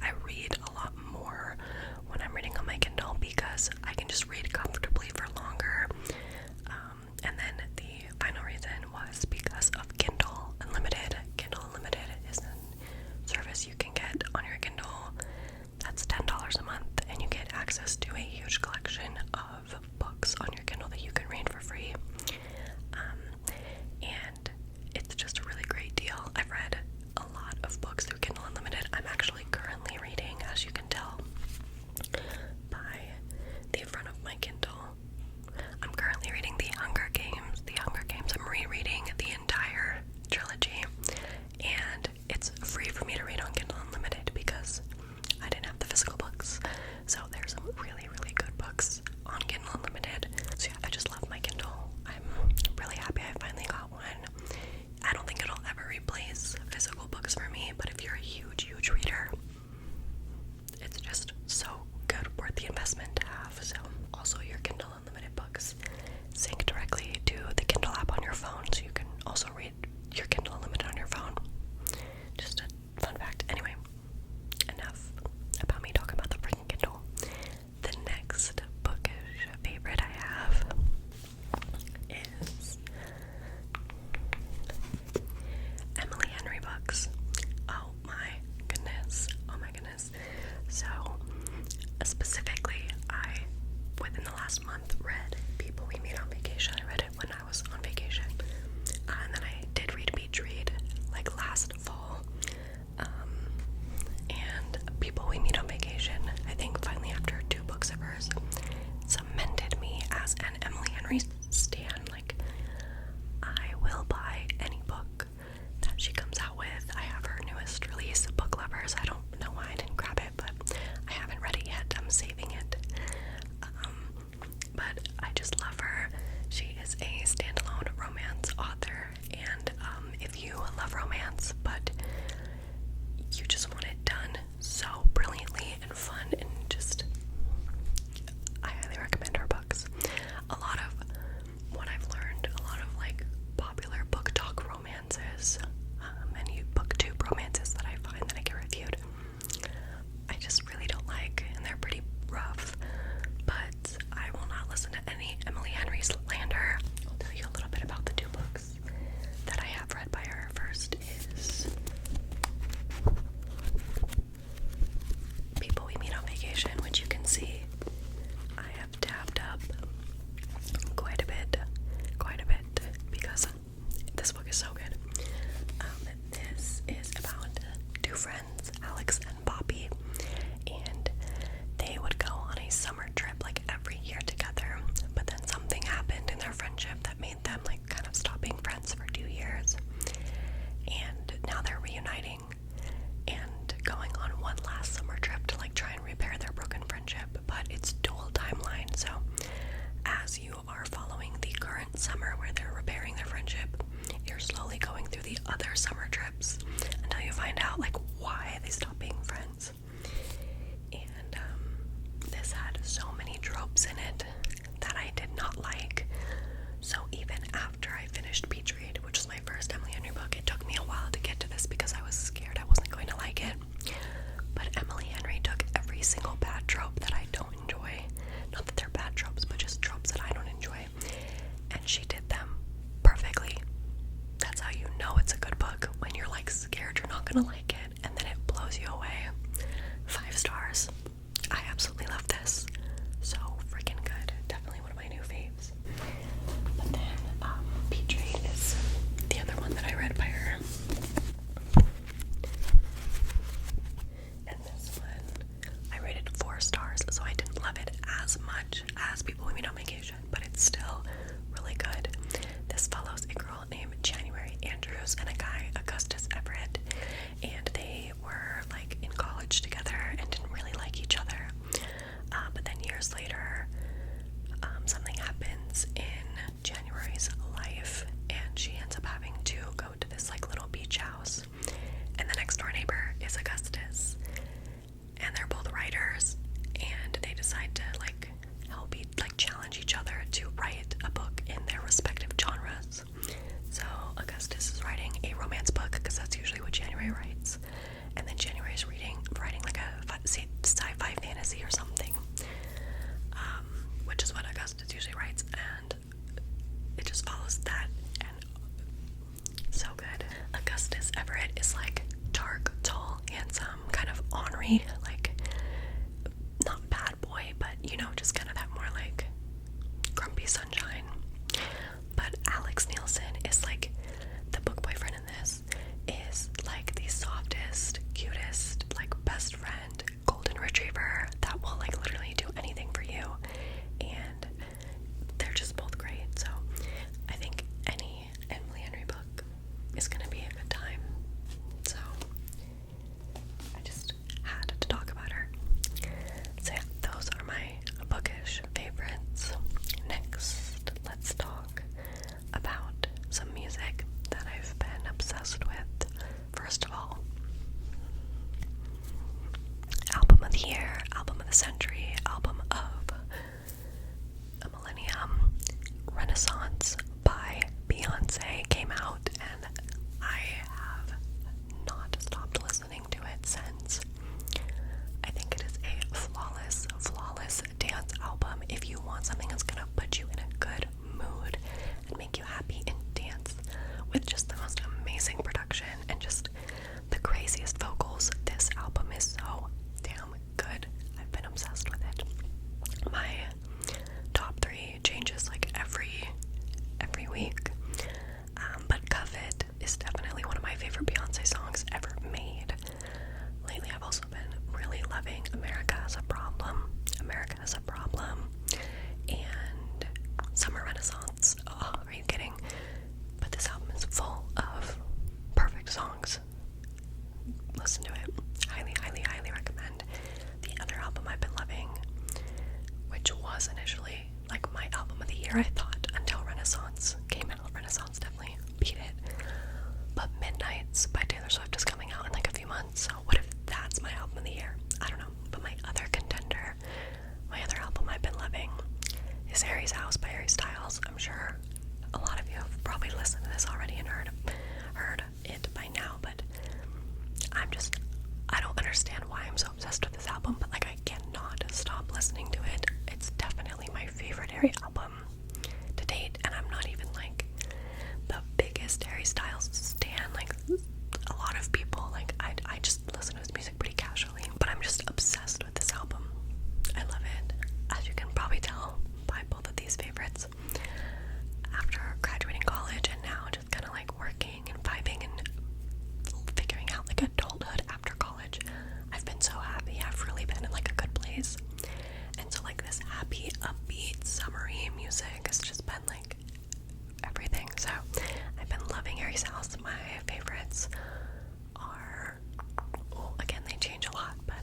I read a lot more when I'm reading on my Kindle because I can just read comfortably for longer. And then the final reason was because of Kindle Unlimited. Kindle Unlimited is a service you can get on your Kindle. That's $10 a month, and you get access to a huge collection of books on your Kindle that you can read for free. And it's just a really great deal. I've read a lot of books through Kindle Unlimited. I'm actually currently reading, as you can tell by the front of my Kindle, I'm currently reading The Hunger Games. The Hunger Games, I'm rereading the entire trilogy, and it's free for me to read on Kindle Unlimited because I didn't have the physical books. So there's some really, really good books on Kindle Unlimited. So yeah, I just love my Kindle. I'm really happy I finally got one. I don't think it'll ever replace physical books for me, but if you're a huge, huge reader, it's just so good, worth the investment to have. So also your Kindle Unlimited books sync directly to the Kindle app on your phone, so you can also read your Kindle Unlimited on your phone. Just a fun fact. Anyway, enough about me talking about the freaking Kindle. The next bookish favorite I have is Emily Henry books. Oh my goodness. Oh my goodness. So, specifically, I, within the last month, read People We Meet on Vacation. I read it when I was on vacation. And then I did read Beach Read, like last fall. And People We Meet on Vacation, I think finally after 2 books of hers, cemented me as an Emily Henry stan. Like, I will buy any book that she comes out with. I have her newest release, Book Lovers. I don't know why I didn't grab it, but I haven't read it yet. I'm saving it. But I just love her. She is a standalone romance author, and if you love romance, but you just want it done so brilliantly and fun, and just, I highly recommend her books. A lot of what I've learned, a lot of like popular book talk romances, and booktube romances that I find that I get reviewed, I just really don't like, and they're pretty rough. But I will not listen to any Emily Henry slander. I'll tell you a little bit about the 2 books that I have read by her. First is People We Meet on Vacation, which you can see I have tabbed up quite a bit, because this book is so good. This is about 2 friends, Alex and Poppy, and they would go on a summer trip like every year together, but then something happened in their friendship that made them like kind of stop being friends for 2 years, and now they're reuniting and going on one last summer trip to like try and repair their broken friendship. But it's dual timeline, so as you are following the current summer where they're repairing their friendship, you're slowly going through the other summer trips until you find out like why they stopped being friends. And this had so many tropes in it that I did not like. So even after I finished Beach Read, which was my first Emily Henry book, it took me a while to get to this because I was scared I wasn't going to like it. But Emily Henry took every single bad trope that I don't enjoy, not that they're bad tropes, but just tropes that I don't enjoy, and she did them perfectly. That's how you know it's a good book, when you're like scared you're not gonna like it, and then it blows you away. 5 stars. I absolutely love this. So freaking good. Definitely one of my new faves. But then Beach Read is the other one that I read by her. And this one I rated summery, like not bad boy, but you know, just kind of that more like grumpy sunshine. But Alex Nielsen is like the book boyfriend in this, is like the softest, cutest, like best friend golden retriever that will like literally do anything for you, and they're just both great. So I think any Emily Henry book is gonna be a good time. So I just had to talk about her. So yeah, those are my bookish favorites. Next, let's talk about some music that I've been obsessed with. First of all, album of the year, album of the century, album of a millennium, Renaissance by Beyonce came out, and I have not stopped listening to it since. I think it is a flawless, flawless dance album. If you want something that's gonna put you in a good mood and make you happy and dance with just the most amazing production and just the craziest vocals, this album is so damn good. I've been obsessed with it. My top 3 changes like every week, but Covet is definitely one of my favorite Beyonce songs ever made. Lately I've also been really loving America Has a Problem, America Has a Problem, and Summer Renaissance. Oh, are you kidding? But this album is full of perfect songs. Listen to it. Highly, highly, highly recommend. The other album I've been loving, which was initially like my album of the year, I thought, until Renaissance came out. Renaissance definitely beat it. But Midnights by Taylor Swift is coming out in like a few months, so what if that's my album of the year? I don't know. But my other contender, my other album I've been loving, is Harry's House by Harry Styles. I'm sure a lot of you have probably listened to this already and heard it by now, but I don't understand why I'm so obsessed with this album, but like I cannot stop listening to it. It's definitely my favorite Harry album to date, and I'm not even like the biggest Harry Styles stan. Like a lot of people, like I just listen to his music pretty casually, but I'm just obsessed with this album. I love it, as you can probably tell by both of these favorites. After graduating college and now just kind of like working and vibing and figuring out like adulthood after college, I've been so happy. I've really been in like a good place, and so like this happy, upbeat, summery music has just been like everything. So I've been loving Harry's House. My favorites are, again, they change a lot, but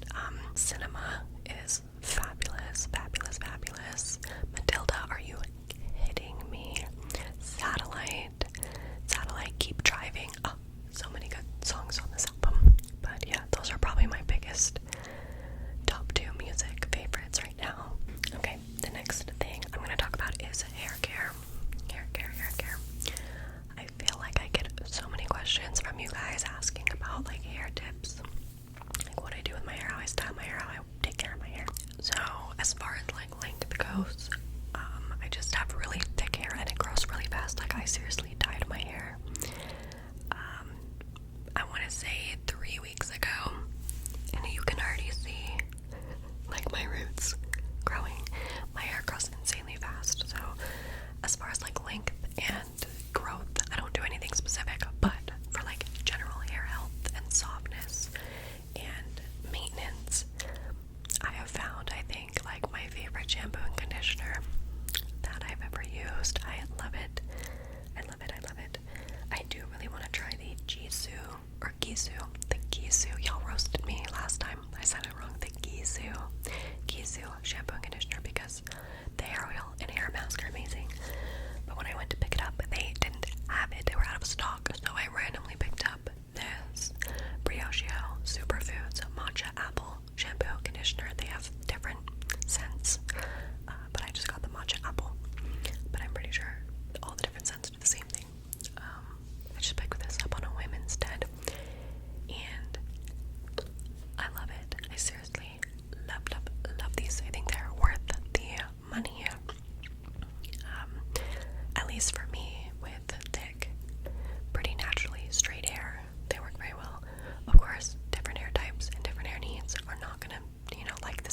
Cinema is fabulous, fabulous, fabulous. Matilda, are you kidding me? Satellite, Keep Driving. Oh, so many good songs on this album. But yeah, those are probably my biggest top 2 music favorites right now. Okay, the next thing I'm gonna talk about is hair care. Hair care. I feel like I get so many questions from you guys asking about like hair tips, like what I do with my hair, how I style my hair, how I take care of my hair. So as far as like length goes, I just have really thick hair and it grows really fast. Like I seriously dyed my hair. I want to say 3 weeks ago, and you can already see like my roots growing. My hair grows insanely fast. So as far as like length and growth, I don't do anything specific, but for like general hair health and softness and maintenance, I have found, I think, like my favorite shampoo and conditioner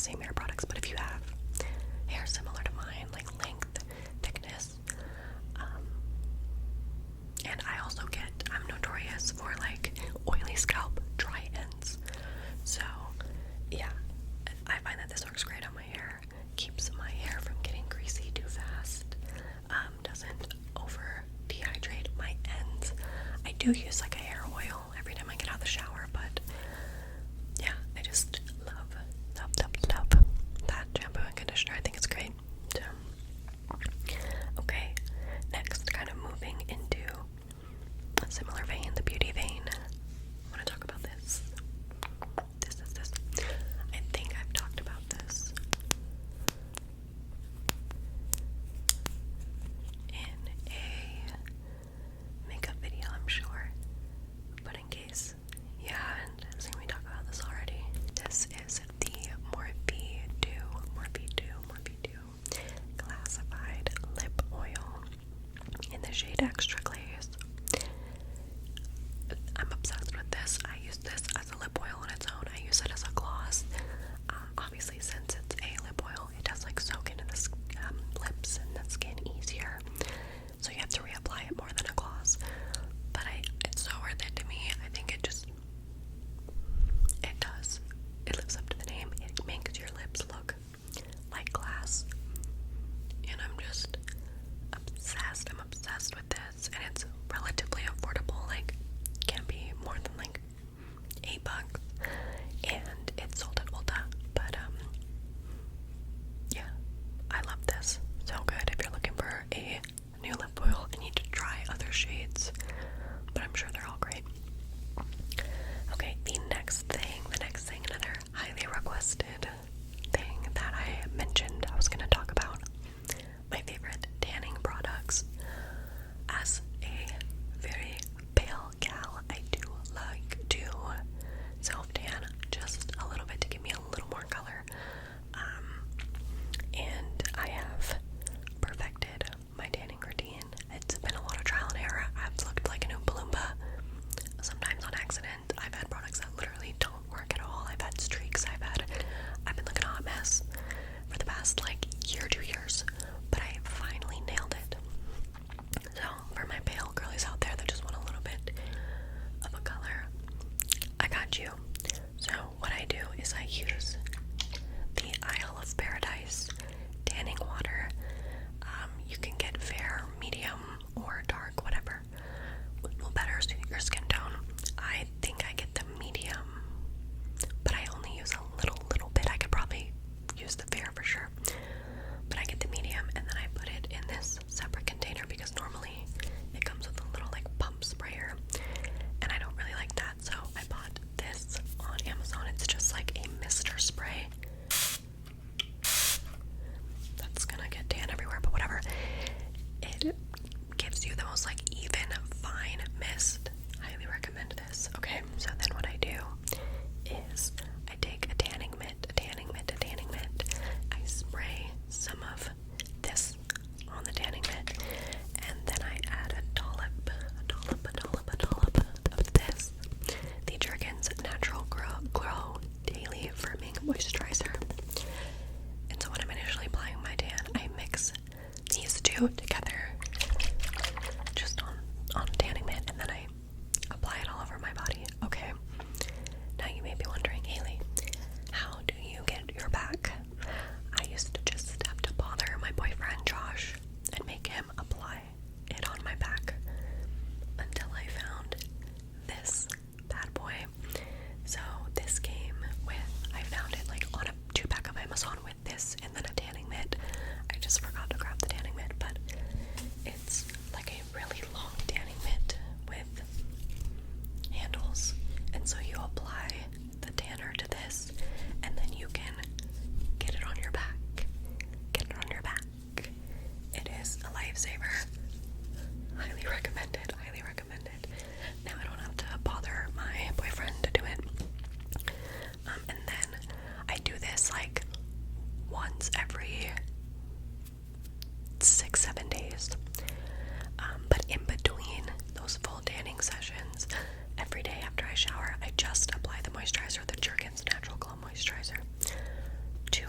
same hair products, but if you have hair similar to mine, like length, thickness, and I also I'm notorious for like oily scalp, dry ends. So yeah, I find that this works great on my hair. Keeps my hair from getting greasy too fast. Doesn't over dehydrate my ends. I do use like a hair oil every time I get out of the shower, but yeah, I just love that shampoo and conditioner. I think it's great. So, okay, next, kind of moving into a similar vein, the beauty vein. I want to talk about this. This. I think I've talked about this in a makeup video, I'm sure. But in case you haven't seen me talk about this already, this is the Morphe 2 classified lip oil in the shade Extra Glaze. I'm obsessed with this. I use this as a lip oil on its own. I use it as a gloss. Obviously, since it's a lip oil, it does like soak into the lips and the skin easier. So you have to reapply it more than a gloss. But it's so worth it to me. I think it does. It lives up to the name. It makes your lips look like glass. And I'm just obsessed. I'm obsessed with this. And it's relatively affordable. Like, can't be more than like $8. And it's sold at Ulta. But yeah, I love this. So good. If you're looking for a new lip oil, I need to try other shades, but I'm sure they're all great. Okay, the next thing, another highly requested thing that I mentioned I was going to talk about. My favorite tanning products. As a very pale gal, I do like to self-tan just a little bit to give me a little more color. And I have perfected my tanning routine. It's been a lot of trial and error. I've looked like an Oompa Loompa, sometimes on accident. I've had products that literally don't work at all. I've had streaks. I've been looking a hot mess for the past like year, 2 years, but I finally nailed it. So for my pale girlies out there that just want a little bit of a color, I got you. So what I do is I use the Isle of Paradise tanning water. You can get fair, medium, or dark, whatever will better suit your skin tone. I think I get the medium, but I only use a little bit. I could probably use the fair for sure, but I get the medium, and then I put it in this separate container because normally it comes with a little like pump sprayer, and I don't really like that, so I bought this on Amazon. It's just like a mister spray. That's gonna get tan everywhere, but whatever. It gives you the most like even, fine mist. Highly recommend this. Okay, so then what I do is I take a tanning mitt. I spray some of this on the tanning mitt, and then I add a dollop of this, the Jergens Natural Glow Daily Firming Moisturizer. And so when I'm initially applying my tan, I mix these two together just on tanning mitt, and then I apply it all over my body. Okay, now you may be wondering, Haley, how do you get your back? I used to just have to bother my boyfriend Josh and make him apply it on my back until I found this bad boy. So this came with, I found it like on a 2-pack of Amazon with this and then a tanning mitt. I just forgot to grab the tanning mitt, but it's like a really long tanning mitt with handles, and so you apply the tanner to this, and then you can get it on your back. It is a lifesaver. Highly recommend it. Now I don't have to bother my boyfriend to do it. And then I do this like once every 6-7 days. But in between those full tanning sessions, every day after I shower, I just apply the moisturizer, the Jergens Natural Glow Moisturizer, to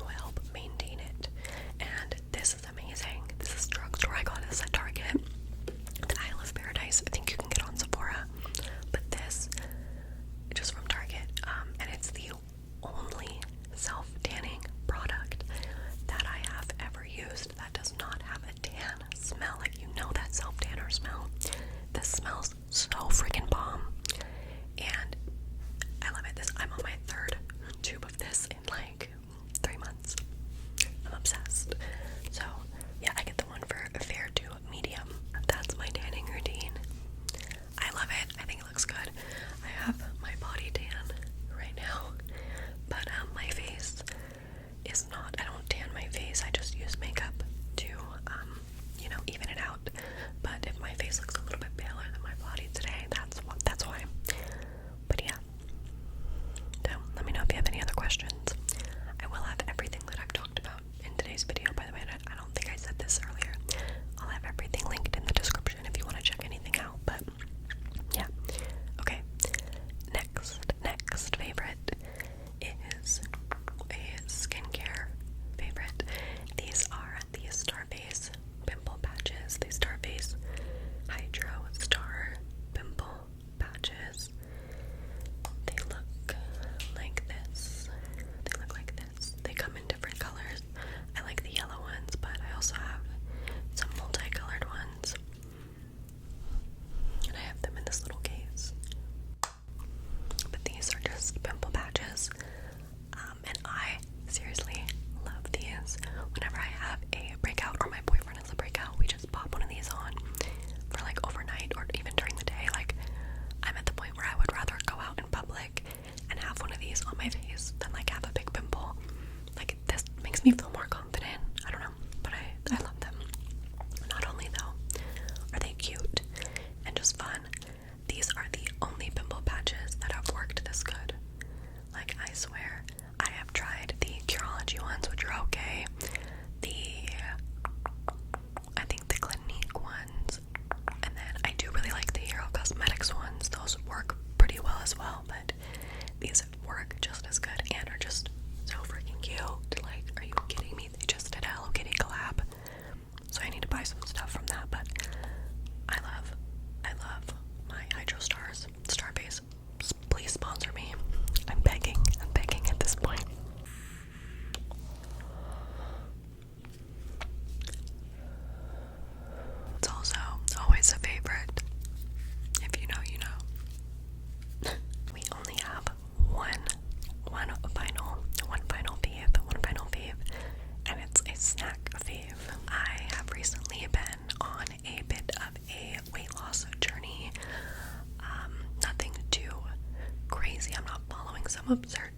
questions. I will have everything that I've talked about in today's video, by the way. I don't think I said this earlier. I'll have everything linked in the description if you want to check anything out, but yeah. Okay, next favorite is a skincare favorite. These are the Starface pimple patches. The Starface Hydro Star pimple patches. They look like this. They look like this. They come in different colors. I like the yellow ones, but I also have some multicolored ones. And I have them in this little case. But these are just pimple patches. And I seriously love these. Whenever I have a breakout or my boyfriend has a breakout, we just pop one of these on for like overnight or even during the day. Like, I'm at the point where I would rather go out in public and have one of these on my face than like have a big pimple. Like, this makes me feel more confident. I don't know, but I love them. Not only though are they cute and just fun, these are the only pimple patches that have worked this good. Like, I swear, I have tried the Curology ones, which are okay. I think the Clinique ones, and then I do really like the Hero Cosmetics ones. Those work pretty well as well, but these work just as good and are just so freaking cute. Like, are you kidding me? They just did a Hello Kitty collab, so I need to buy some stuff from that, but I love my Hydro Stars, Starbase. Please sponsor me. I'm begging at this point. It's also always a favorite. If you know, you know. We only have one final fave, and it's a snack fave. I have recently been on a bit of a weight loss journey. Nothing too crazy. I'm not following some absurd